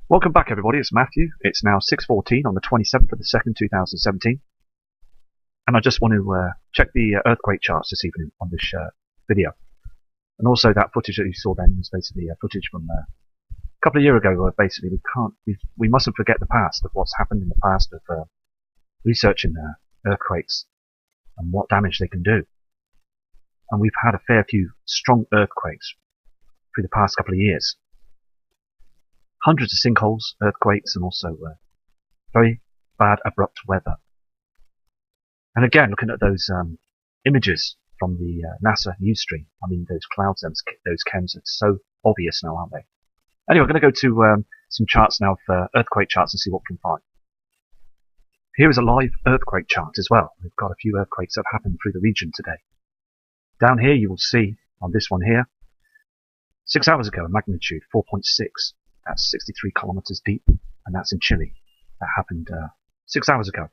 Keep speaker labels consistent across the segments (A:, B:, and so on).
A: Welcome back, everybody. It's Matthew. It's now 6:14 on the 27th of the 2nd, 2017. And I just want to check the earthquake charts this evening on this video. And also that footage that you saw then was basically footage from a couple of years ago where basically we mustn't forget the past of what's happened in the past of researching earthquakes and what damage they can do. And we've had a fair few strong earthquakes through the past couple of years. Hundreds of sinkholes, earthquakes, and also very bad abrupt weather. And again, looking at those images from the NASA news stream, I mean, those clouds, those chems are so obvious now, aren't they? Anyway, we're going to go to some charts now for earthquake charts and see what we can find. Here is a live earthquake chart as well. We've got a few earthquakes that have happened through the region today. Down here, you will see on this one here, 6 hours ago, a magnitude 4.6. That's 63 kilometers deep, and that's in Chile. That happened 6 hours ago.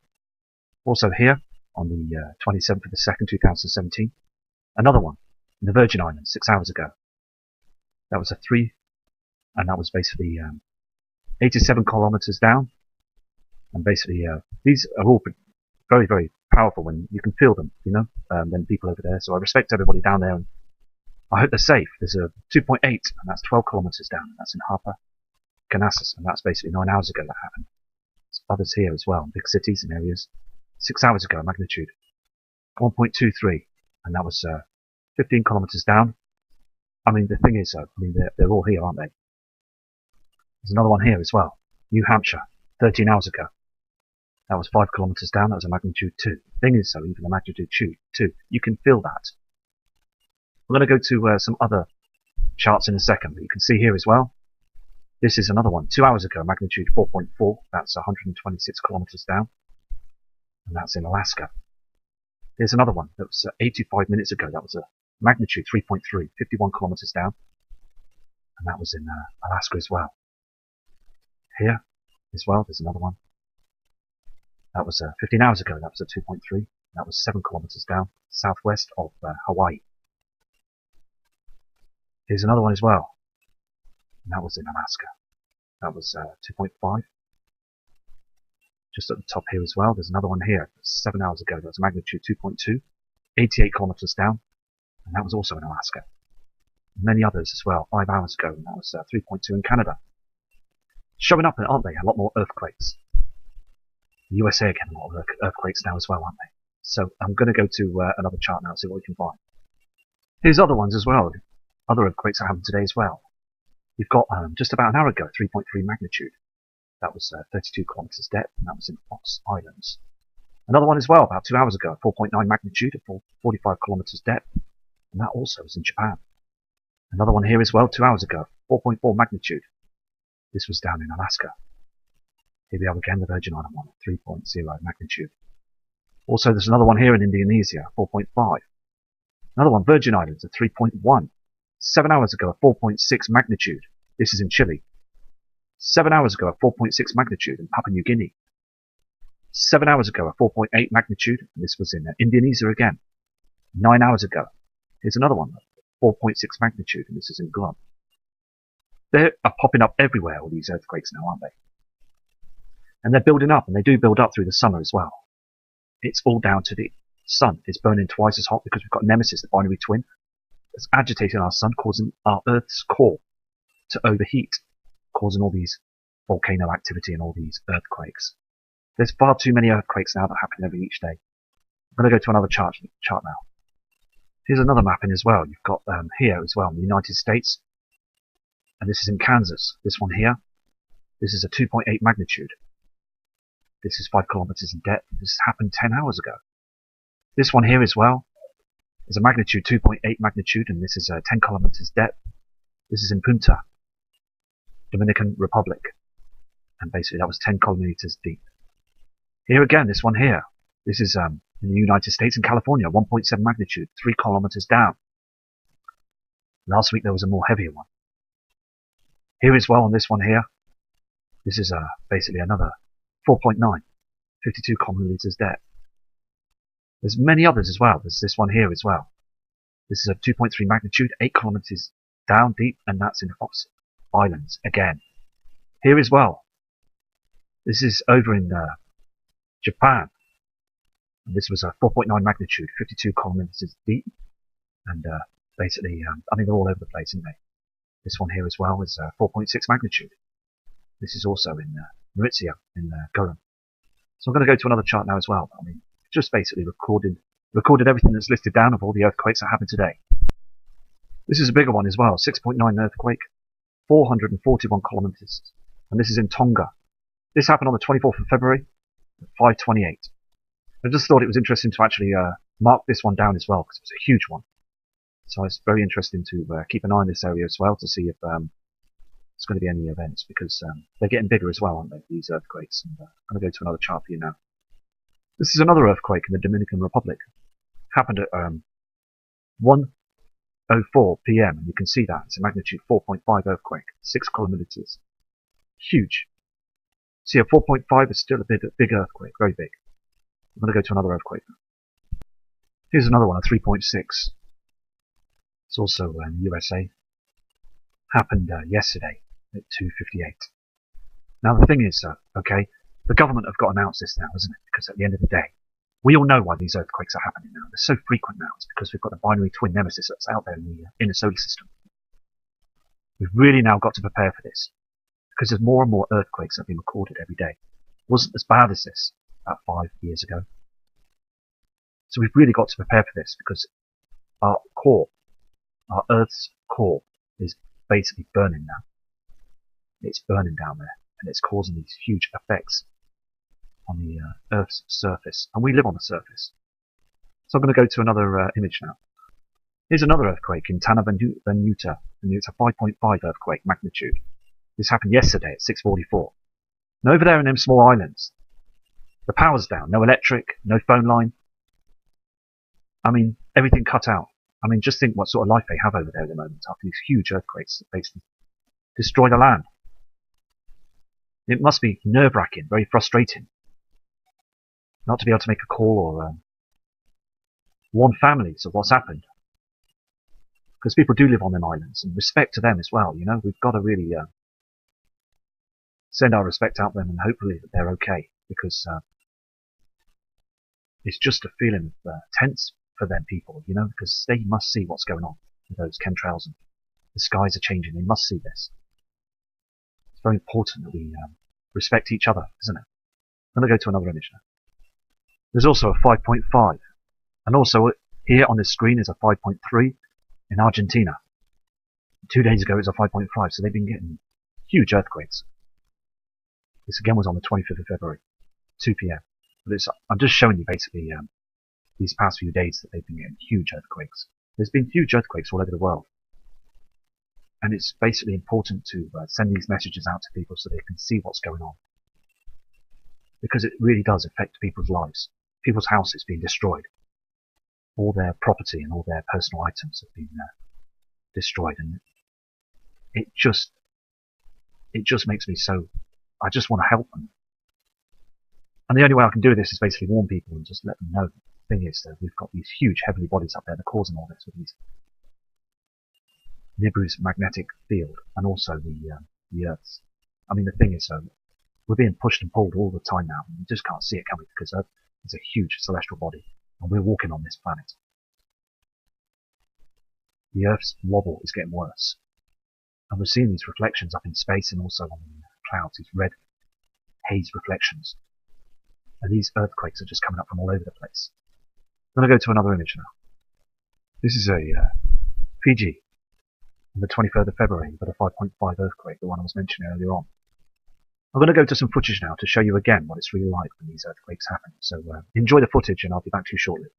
A: Also here, on the 27th of the 2nd, 2017, another one in the Virgin Islands 6 hours ago. That was a 3, and that was basically 87 kilometers down. And basically, these are all very, very powerful when you can feel them, you know, when people over there. So I respect everybody down there, and I hope they're safe. There's a 2.8, and that's 12 kilometers down. That's in Harper, Canassus, and that's basically 9 hours ago that happened. There's others here as well, big cities and areas. 6 hours ago, magnitude 1.23, and that was 15 kilometers down. I mean, the thing is, though, I mean, they're all here, aren't they? There's another one here as well, New Hampshire, 13 hours ago. That was 5 kilometers down. That was a magnitude 2. The thing is, though, even a magnitude 2, you can feel that. We're going to go to some other charts in a second, but you can see here as well. This is another one, 2 hours ago, magnitude 4.4. That's 126 kilometers down. And that's in Alaska. Here's another one that was 85 minutes ago. That was a magnitude 3.3, 51 kilometers down. And that was in Alaska as well. Here as well, there's another one. That was 15 hours ago. That was a 2.3. That was 7 kilometers down, southwest of Hawaii. Here's another one as well. And that was in Alaska. That was 2.5. Just at the top here as well, there's another one here. 7 hours ago, that was magnitude 2.2, 88 kilometers down, and that was also in Alaska. Many others as well, 5 hours ago, and that was 3.2 in Canada. Showing up, aren't they? A lot more earthquakes. The USA are getting a lot of earthquakes now as well, aren't they? So I'm going to go to another chart now and see what we can find. Here's other ones as well. Other earthquakes that happened today as well. You've got just about an hour ago, 3.3 magnitude. That was 32 kilometers depth, and that was in Fox Islands. Another one as well, about 2 hours ago, 4.9 magnitude at 45 kilometers depth, and that also was in Japan. Another one here as well, 2 hours ago, 4.4 magnitude. This was down in Alaska. Here we have again the Virgin Island one, 3.0 magnitude. Also, there's another one here in Indonesia, 4.5. Another one, Virgin Islands, at 3.1. 7 hours ago, a 4.6 magnitude. This is in Chile. 7 hours ago, a 4.6 magnitude in Papua New Guinea. 7 hours ago, a 4.8 magnitude. And this was in Indonesia again. 9 hours ago. Here's another one, 4.6 magnitude, and this is in Guam. They are popping up everywhere, all these earthquakes now, aren't they? And they're building up, and they do build up through the summer as well. It's all down to the sun. It's burning twice as hot because we've got Nemesis, the binary twin, that's agitating our sun, causing our Earth's core to overheat, causing all these volcano activity and all these earthquakes. There's far too many earthquakes now that happen each day. I'm going to go to another chart now. Here's another mapping as well. You've got here as well in the United States, and this is in Kansas. This one here, this is a 2.8 magnitude. This is 5 kilometers in depth. This happened 10 hours ago. This one here as well is a magnitude 2.8 magnitude, and this is 10 kilometers depth. This is in Punta, Dominican Republic, and basically that was 10 kilometers deep. Here again, this one here, this is in the United States, in California, 1.7 magnitude, 3 kilometers down. Last week there was a more heavier one. Here as well on this one here, this is basically another 4.9, 52 kilometers depth. There's many others as well. There's this one here as well. This is a 2.3 magnitude, 8 kilometers down deep, and that's in the Fox Islands again. Here as well. This is over in Japan. And this was a 4.9 magnitude, 52 kilometers deep, and basically, I mean, they're all over the place, aren't they? This one here as well is 4.6 magnitude. This is also in Mauritius, in Guam. So I'm going to go to another chart now as well. I mean, just basically recorded everything that's listed down of all the earthquakes that happened today. This is a bigger one as well, 6.9 earthquake, 441 kilometers, and this is in Tonga. This happened on the 24th of February at 5:28. I just thought it was interesting to actually mark this one down as well, because it was a huge one. So it's very interesting to keep an eye on this area as well to see if there's going to be any events, because they're getting bigger as well, aren't they, these earthquakes? And I'm going to go to another chart for you now. This is another earthquake in the Dominican Republic. Happened at 1:04 p.m. and you can see that it's a magnitude 4.5 earthquake, 6 kilometers, huge. See, a 4.5 is still a big earthquake, very big. I'm going to go to another earthquake. Here's another one, a 3.6. It's also in the USA. Happened yesterday at 2:58. Now the thing is, okay, the government have got to announce this now, isn't it? Because at the end of the day, we all know why these earthquakes are happening now. They're so frequent now. It's because we've got the binary twin Nemesis that's out there in the inner solar system. We've really now got to prepare for this, because there's more and more earthquakes that have been recorded every day. It wasn't as bad as this about 5 years ago. So we've really got to prepare for this, because our core, our Earth's core, is basically burning now. It's burning down there, and it's causing these huge effects on the Earth's surface, and we live on the surface. So I'm going to go to another image now. Here's another earthquake in Tanna Vanuatu, and it's a 5.5 earthquake magnitude. This happened yesterday at 6:44. And over there in them small islands, the power's down, no electric, no phone line. I mean, everything cut out. I mean, just think what sort of life they have over there at the moment after these huge earthquakes that basically destroy the land. It must be nerve-wracking, very frustrating, not to be able to make a call or warn families of what's happened. Because people do live on them islands, and respect to them as well, you know. We've got to really send our respect out to them, and hopefully that they're okay, because it's just a feeling of tense for them people, you know, because they must see what's going on with those chemtrails, and the skies are changing. They must see this. It's very important that we respect each other, isn't it? I'm going to go to another image now. There's also a 5.5, and also here on this screen is a 5.3 in Argentina. 2 days ago it was a 5.5, so they've been getting huge earthquakes. This again was on the 25th of February, 2 p.m. But I'm just showing you basically these past few days that they've been getting huge earthquakes. There's been huge earthquakes all over the world. And it's basically important to send these messages out to people so they can see what's going on. Because it really does affect people's lives. People's houses being destroyed. All their property and all their personal items have been destroyed. And it just makes me so... I just want to help them. And the only way I can do this is basically warn people and just let them know. The thing is that we've got these huge heavenly bodies up there that are causing all this with these Nibiru's magnetic field and also the Earth's. I mean, the thing is, we're being pushed and pulled all the time now. We just can't see it, can we? Because Earth is a huge celestial body, and we're walking on this planet. The Earth's wobble is getting worse, and we're seeing these reflections up in space and also on the clouds, these red haze reflections. And these earthquakes are just coming up from all over the place. I'm going to go to another image now. This is a Fiji on the 23rd of February, but a 5.5 earthquake, the one I was mentioning earlier on. I'm going to go to some footage now to show you again what it's really like when these earthquakes happen. So enjoy the footage and I'll be back to you shortly.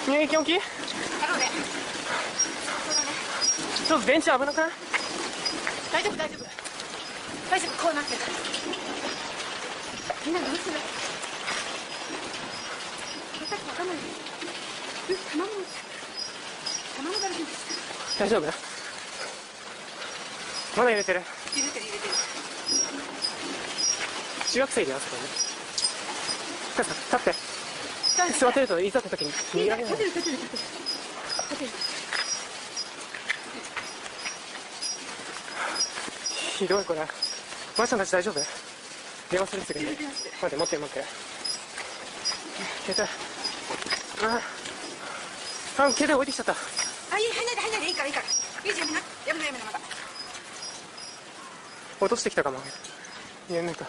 B: 入撃大きい？ちょっと電池危なくない？大丈夫、こうなってるから。みんなどうする？さっきわかんない。卵が出てきた。大丈夫？まだ入れてる？入れてる。中学生であそこね。立って。座ってるといざって時に逃げられない。立てる。ひどいこれ。ばあちゃんたち大丈夫？電話するすぐに。待って。携帯。携帯置いてきちゃった。入んないでいいから。いいじゃん、やめなまだ。落としてきたかも。やんないか。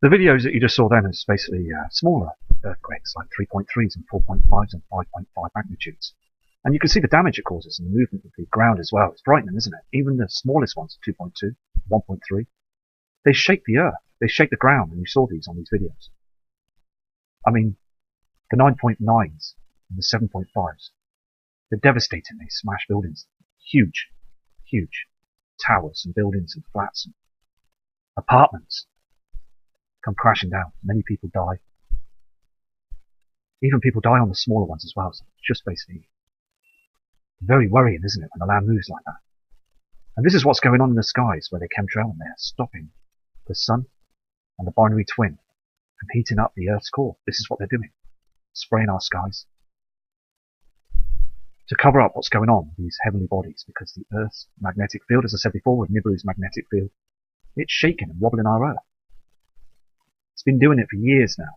A: The videos that you just saw then is basically smaller earthquakes, like 3.3s and 4.5s and 5.5 magnitudes. And you can see the damage it causes and the movement of the ground as well. It's frightening, isn't it? Even the smallest ones, 2.2, 1.3, they shake the earth. They shake the ground, and you saw these on these videos. I mean, the 9.9s and the 7.5s, they're devastating. They smash buildings. Huge, huge towers and buildings and flats and apartments come crashing down. Many people die. Even people die on the smaller ones as well. So it's just basically very worrying, isn't it, when the land moves like that? And this is what's going on in the skies where they chemtrail and they're stopping the sun and the binary twin from heating up the Earth's core. This is what they're doing. Spraying our skies to cover up what's going on with these heavenly bodies, because the Earth's magnetic field, as I said before, with Nibiru's magnetic field, it's shaking and wobbling our Earth. It's been doing it for years now.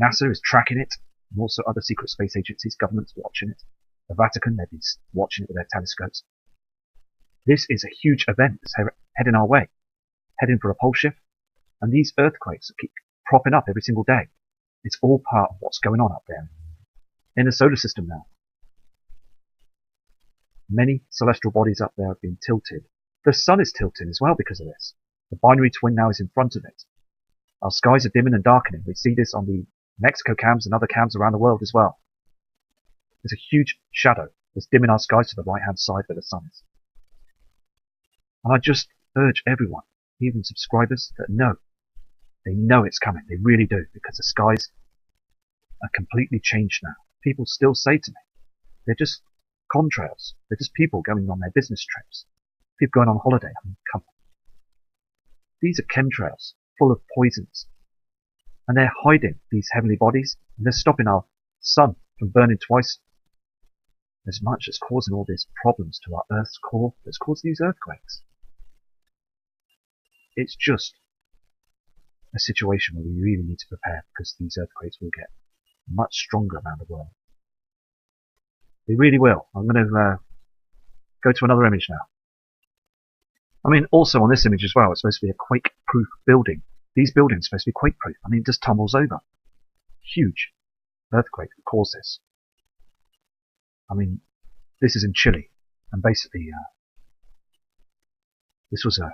A: NASA is tracking it, and also other secret space agencies, governments watching it. The Vatican, they've been watching it with their telescopes. This is a huge event that's heading our way, heading for a pole shift, and these earthquakes that keep propping up every single day. It's all part of what's going on up there in the solar system now. Many celestial bodies up there have been tilted. The sun is tilting as well because of this. The binary twin now is in front of it. Our skies are dimming and darkening. We see this on the Mexico cams and other cams around the world as well. There's a huge shadow that's dimming our skies to the right-hand side where the sun is. And I just urge everyone, even subscribers, that know. They know it's coming. They really do, because the skies are completely changed now. People still say to me, they're just contrails. They're just people going on their business trips. People going on holiday. I mean, come on. These are chemtrails full of poisons. And they're hiding these heavenly bodies, and they're stopping our sun from burning twice as much as causing all these problems to our Earth's core that's caused these earthquakes. It's just a situation where we really need to prepare, because these earthquakes will get much stronger around the world. They really will. I'm going to go to another image now. I mean, also on this image as well, it's supposed to be a quake-proof building. These buildings are supposed to be quake-proof. I mean, it just tumbles over. Huge earthquake that caused this. I mean, this is in Chile, and basically, this was a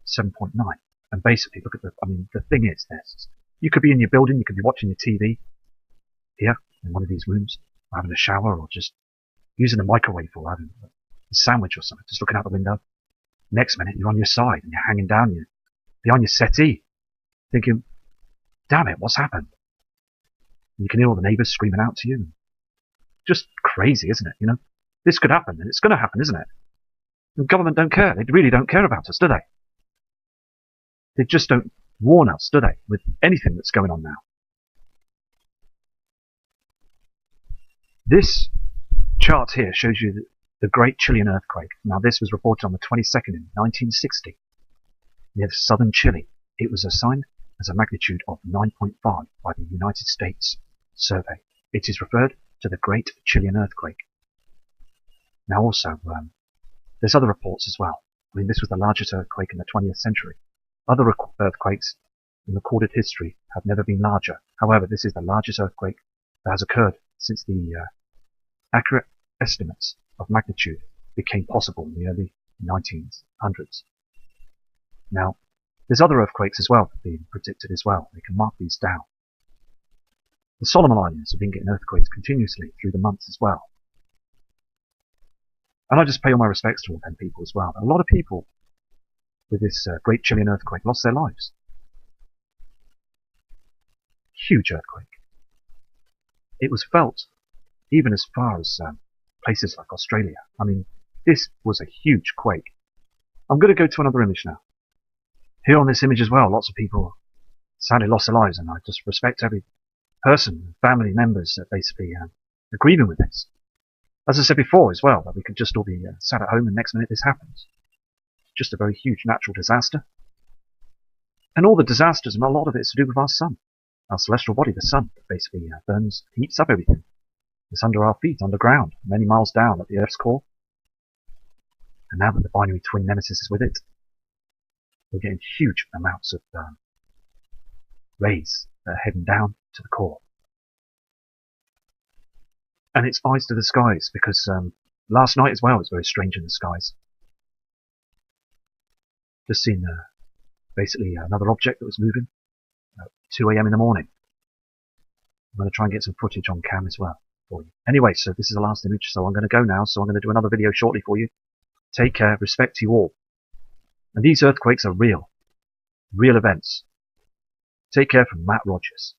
A: 7.9. And basically, look at the thing is this. You could be in your building, you could be watching your TV here in one of these rooms, or having a shower, or just using a microwave, or having a sandwich or something, just looking out the window. Next minute, you're on your side, and you're hanging down, you're behind your settee, thinking, damn it, what's happened? And you can hear all the neighbours screaming out to you. Just crazy, isn't it? You know, this could happen, and it's going to happen, isn't it? The government don't care. They really don't care about us, do they? They just don't warn us, do they, with anything that's going on now. This chart here shows you the Great Chilean Earthquake. Now, this was reported on the 22nd in 1960 near southern Chile. It was assigned as a magnitude of 9.5 by the United States survey. It is referred to the Great Chilean Earthquake. Now, also, there's other reports as well. I mean, this was the largest earthquake in the 20th century. Other earthquakes in recorded history have never been larger. However, this is the largest earthquake that has occurred since the accurate estimates of magnitude became possible in the early 1900s. Now, there's other earthquakes as well being predicted as well. They can mark these down. The Solomon Islands have been getting earthquakes continuously through the months as well. And I just pay all my respects to all them people as well. A lot of people with this Great Chilean Earthquake lost their lives. Huge earthquake. It was felt even as far as places like Australia. I mean, this was a huge quake. I'm going to go to another image now. Here on this image as well, lots of people sadly lost their lives, and I just respect every person, family members that basically are grieving with this. As I said before as well, that we could just all be sat at home and next minute this happens. It's just a very huge natural disaster. And all the disasters, and a lot of it is to do with our sun. Our celestial body, the sun, that basically burns, heats up everything. It's under our feet, underground, many miles down at the Earth's core. And now that the binary twin nemesis is with it, we're getting huge amounts of rays that are heading down to the core. And it's eyes to the skies, because last night as well was very strange in the skies. Just seen basically another object that was moving at 2 a.m. in the morning. I'm going to try and get some footage on cam as well for you. Anyway, so this is the last image, so I'm going to go now. So I'm going to do another video shortly for you. Take care, respect to you all. And these earthquakes are real events. Take care from Matt Rogers.